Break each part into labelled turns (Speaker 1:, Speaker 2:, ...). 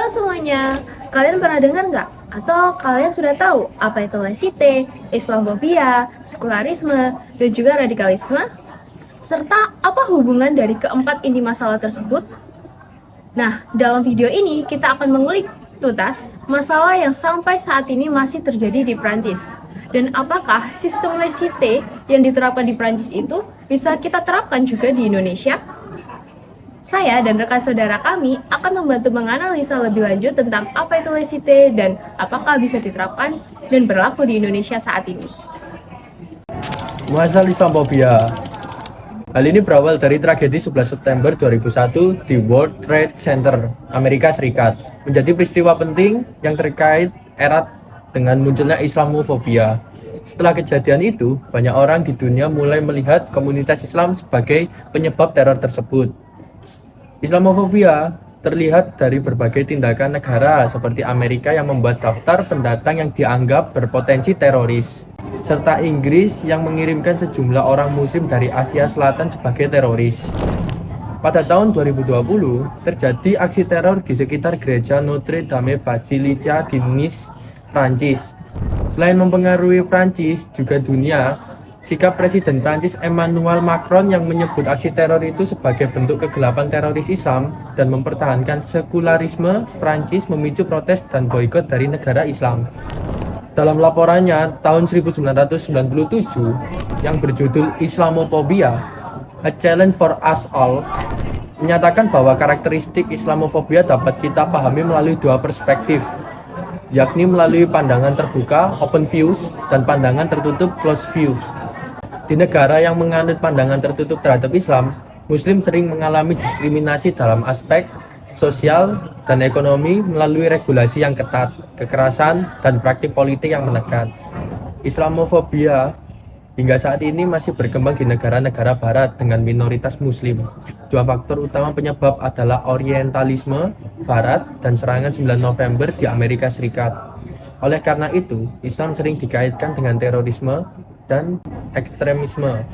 Speaker 1: Halo semuanya, kalian pernah dengar nggak? Atau kalian sudah tahu apa itu lesite, Islamophobia, sekularisme, dan juga radikalisme? Serta apa hubungan dari keempat inti masalah tersebut? Nah, dalam video ini kita akan mengulik tuntas masalah yang sampai saat ini masih terjadi di Prancis. Dan apakah sistem lesite yang diterapkan di Prancis itu bisa kita terapkan juga di Indonesia? Saya dan rekan saudara kami akan membantu menganalisa lebih lanjut tentang apa itu lesite dan apakah bisa diterapkan dan berlaku di Indonesia saat ini.
Speaker 2: Masalah Islamophobia. Hal ini berawal dari tragedi 11 September 2001 di World Trade Center, Amerika Serikat, menjadi peristiwa penting yang terkait erat dengan munculnya Islamophobia. Setelah kejadian itu, banyak orang di dunia mulai melihat komunitas Islam sebagai penyebab teror tersebut. Islamophobia terlihat dari berbagai tindakan negara seperti Amerika yang membuat daftar pendatang yang dianggap berpotensi teroris, serta Inggris yang mengirimkan sejumlah orang muslim dari Asia Selatan sebagai teroris. Pada tahun 2020, terjadi aksi teror di sekitar gereja Notre Dame Basilica di Nice, Prancis. Selain mempengaruhi Prancis, juga dunia, sikap Presiden Prancis Emmanuel Macron yang menyebut aksi teror itu sebagai bentuk kegelapan teroris Islam dan mempertahankan sekularisme Prancis memicu protes dan boikot dari negara Islam. Dalam laporannya tahun 1997 yang berjudul Islamophobia, A Challenge for Us All, menyatakan bahwa karakteristik Islamophobia dapat kita pahami melalui dua perspektif, yakni melalui pandangan terbuka, open views, dan pandangan tertutup, closed views. Di negara yang menganut pandangan tertutup terhadap Islam, Muslim sering mengalami diskriminasi dalam aspek sosial dan ekonomi melalui regulasi yang ketat, kekerasan, dan praktik politik yang menekan. Islamophobia hingga saat ini masih berkembang di negara-negara barat dengan minoritas Muslim. Dua faktor utama penyebab adalah Orientalisme Barat dan serangan 9 November di Amerika Serikat. Oleh karena itu, Islam sering dikaitkan dengan terorisme dan ekstremisme.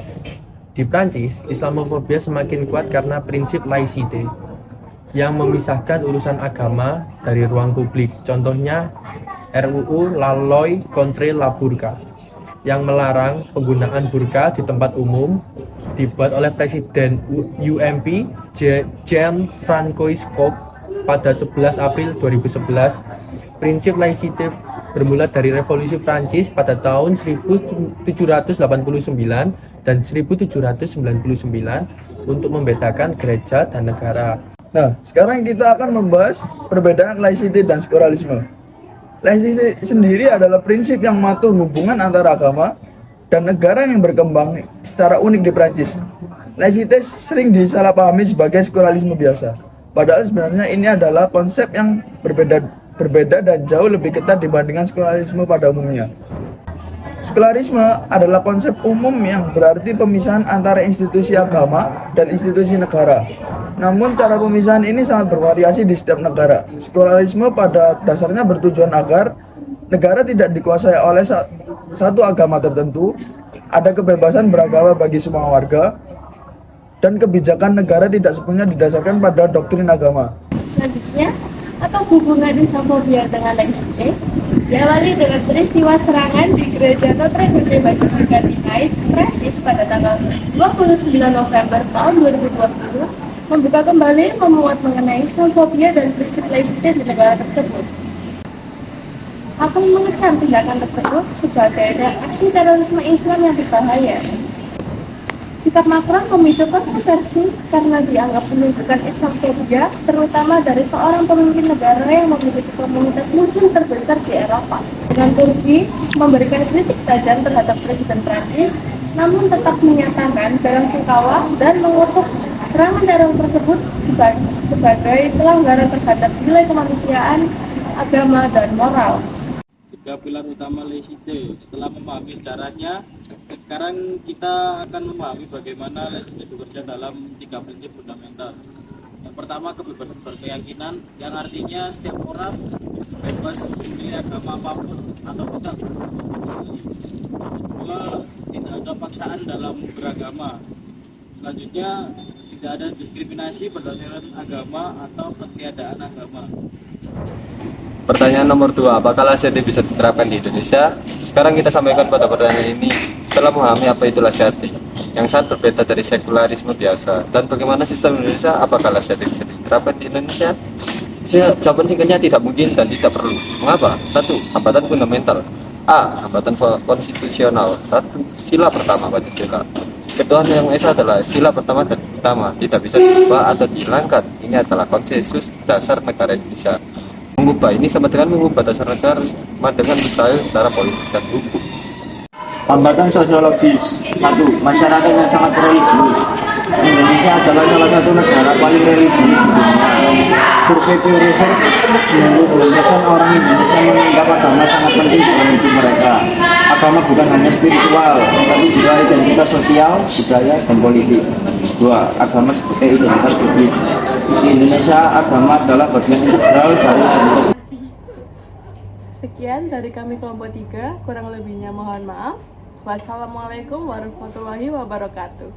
Speaker 2: Di Prancis, Islamophobia semakin kuat karena prinsip laicite yang memisahkan urusan agama dari ruang publik. Contohnya RUU La Loi contre la Burqa yang melarang penggunaan burka di tempat umum, dibuat oleh Presiden UMP Jean-François Copé pada 11 April 2011. Prinsip laicite bermula dari Revolusi Prancis pada tahun 1789 dan 1799 untuk membedakan gereja dan negara.
Speaker 3: Nah, sekarang kita akan membahas perbedaan laicite dan sekularisme. Laicite sendiri adalah prinsip yang mengatur hubungan antara agama dan negara yang berkembang secara unik di Prancis. Laicite sering disalahpahami sebagai sekularisme biasa, padahal sebenarnya ini adalah konsep yang berbeda dan jauh lebih ketat dibandingkan sekularisme pada umumnya. Sekularisme adalah konsep umum yang berarti pemisahan antara institusi agama dan institusi negara. Namun cara pemisahan ini sangat bervariasi di setiap negara. Sekularisme pada dasarnya bertujuan agar negara tidak dikuasai oleh satu agama tertentu, ada kebebasan beragama bagi semua warga, dan kebijakan negara tidak sepenuhnya didasarkan pada doktrin agama.
Speaker 4: Selanjutnya, atau hubungan Islamophobia dengan laicite diawali dengan peristiwa serangan di gereja Notre Dame Basilica di Nice, Prancis pada tanggal 29 November tahun 2020 membuka kembali memuat mengenai Islamophobia dan prinsip laicite di negara tersebut. Akan mengecam tindakan tersebut sebagai aksi terorisme Islam yang berbahaya. Sikap Macron memicu kontroversi karena dianggap menunjukkan Islamophobia, terutama dari seorang pemimpin negara yang memiliki komunitas Muslim terbesar di Eropa. Dengan Turki memberikan kritik tajam terhadap Presiden Prancis, namun tetap menyatakan bela sungkawa dan mengutuk serangan teror tersebut sebagai pelanggaran terhadap nilai kemanusiaan, agama, dan moral.
Speaker 5: Tiga pilar utama laicite. Setelah memahami sejarahnya, sekarang kita akan memahami bagaimana laicite bekerja dalam tiga prinsip fundamental. Yang pertama, kebebasan berkeyakinan, yang artinya setiap orang bebas memilih agama apapun atau tidak. Kedua, tidak ada paksaan dalam beragama. Selanjutnya, Tidak ada diskriminasi berdasarkan agama atau ketiadaan agama.
Speaker 6: Pertanyaan nomor 2, apakah LCD bisa diterapkan di Indonesia? Sekarang kita sampaikan pada pertanyaan ini setelah memahami apa itu LCD, yang sangat berbeda dari sekularisme biasa. Dan bagaimana sistem Indonesia, apakah LCD bisa diterapkan di Indonesia? Jawaban singkatnya tidak mungkin dan tidak perlu. Mengapa? 1. Hambatan fundamental. A. Hambatan konstitusional. 1. Sila pertama Pancasila. Ketuhanan yang Esa adalah sila pertama dan utama, tidak bisa diubah atau dihilangkan. Ini adalah konsensus dasar negara Indonesia. Mengubah ini sama dengan mengubah dasar negara dengan mustahil secara politik dan hukum.
Speaker 7: Hambatan sosiologis. 1. Masyarakat yang sangat religius. Indonesia adalah salah satu negara paling religius di dunia. Survei Pew Research 92% orang Indonesia menganggap agama sangat penting dalam hidup mereka. Agama bukan hanya spiritual, tapi juga identitas sosial, budaya, dan politik. 2. Agama sebagai identitas publik. Di Indonesia, agama adalah bagian integral dari identitas.
Speaker 4: Sekian dari kami kelompok 3, kurang lebihnya mohon maaf. Wassalamualaikum warahmatullahi wabarakatuh.